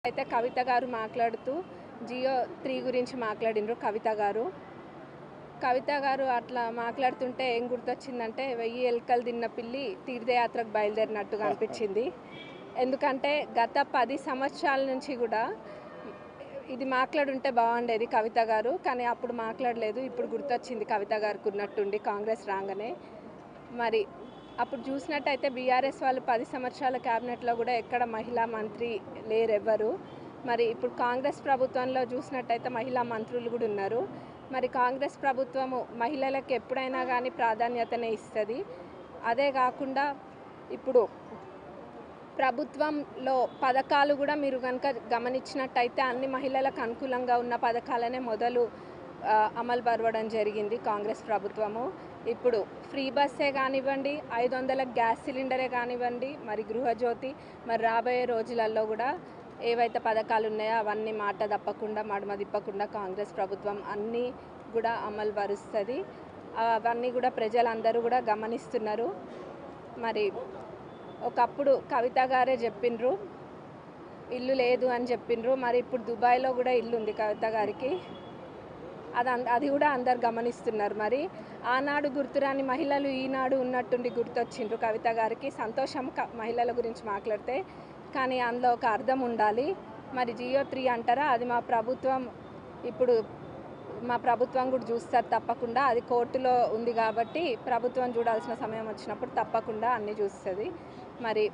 అయితే కవిత గారు మాట్లాడుతూ జియో 3 గురించి మాట్లాడినరు. కవిత గారు అట్లా మాట్లాడుతుంటే ఏం గుర్తొచ్చిందంటే 1000 ఎలుకలు తిన్న పిల్లి తీర్థయాత్రకు బయలుదేరినట్టుగా అనిపించింది. ఎందుకంటే గత 10 సంవత్సరాల నుంచి కూడా ఇది మాట్లాడుంటే బాగుండేది కవిత గారు, కానీ అప్పుడు మాట్లాడలేదు. ఇప్పుడు గుర్తొచ్చింది కవిత గారికి ఉన్నట్టుండి కాంగ్రెస్ రాగానే. మరి అప్పుడు చూసినట్టయితే బీఆర్ఎస్ వాళ్ళు 10 సంవత్సరాల క్యాబినెట్లో కూడా ఎక్కడ మహిళా మంత్రి లేరెవ్వరు. మరి ఇప్పుడు కాంగ్రెస్ ప్రభుత్వంలో చూసినట్టయితే మహిళా మంత్రులు కూడా ఉన్నారు. మరి కాంగ్రెస్ ప్రభుత్వము మహిళలకు ఎప్పుడైనా కానీ ప్రాధాన్యతనే ఇస్తుంది. అదే కాకుండా ఇప్పుడు ప్రభుత్వంలో పథకాలు కూడా మీరు కనుక గమనించినట్టయితే అన్ని మహిళలకు అనుకూలంగా ఉన్న పథకాలనే మొదలు అమలు పరవడం జరిగింది కాంగ్రెస్ ప్రభుత్వము. ఇప్పుడు ఫ్రీ బస్సే కానివ్వండి, 500 గ్యాస్ సిలిండరే కానివ్వండి, మరి గృహజ్యోతి, మరి రాబోయే రోజులలో కూడా ఏవైతే పథకాలు ఉన్నాయో అవన్నీ మాట తప్పకుండా మడమ తిప్పకుండా కాంగ్రెస్ ప్రభుత్వం అన్నీ కూడా అమలు పరుస్తుంది. అవన్నీ కూడా ప్రజలందరూ కూడా గమనిస్తున్నారు. మరి ఒకప్పుడు కవిత గారే చెప్పిండ్రు ఇల్లు లేదు అని చెప్పిండ్రు. మరి ఇప్పుడు దుబాయ్లో కూడా ఇల్లు ఉంది కవిత గారికి. అది కూడా అందరు గమనిస్తున్నారు. మరి ఆనాడు గుర్తురాని మహిళలు ఈనాడు ఉన్నట్టుండి గుర్తొచ్చిండ్రు కవిత గారికి. సంతోషం మహిళల గురించి మాట్లాడితే, కానీ అందులో ఒక అర్థం ఉండాలి. మరి జియో 3 అంటారా, అది మా ప్రభుత్వం కూడా చూస్తారు తప్పకుండా. అది కోర్టులో ఉంది కాబట్టి ప్రభుత్వం చూడాల్సిన సమయం వచ్చినప్పుడు తప్పకుండా అన్నీ చూస్తుంది. మరి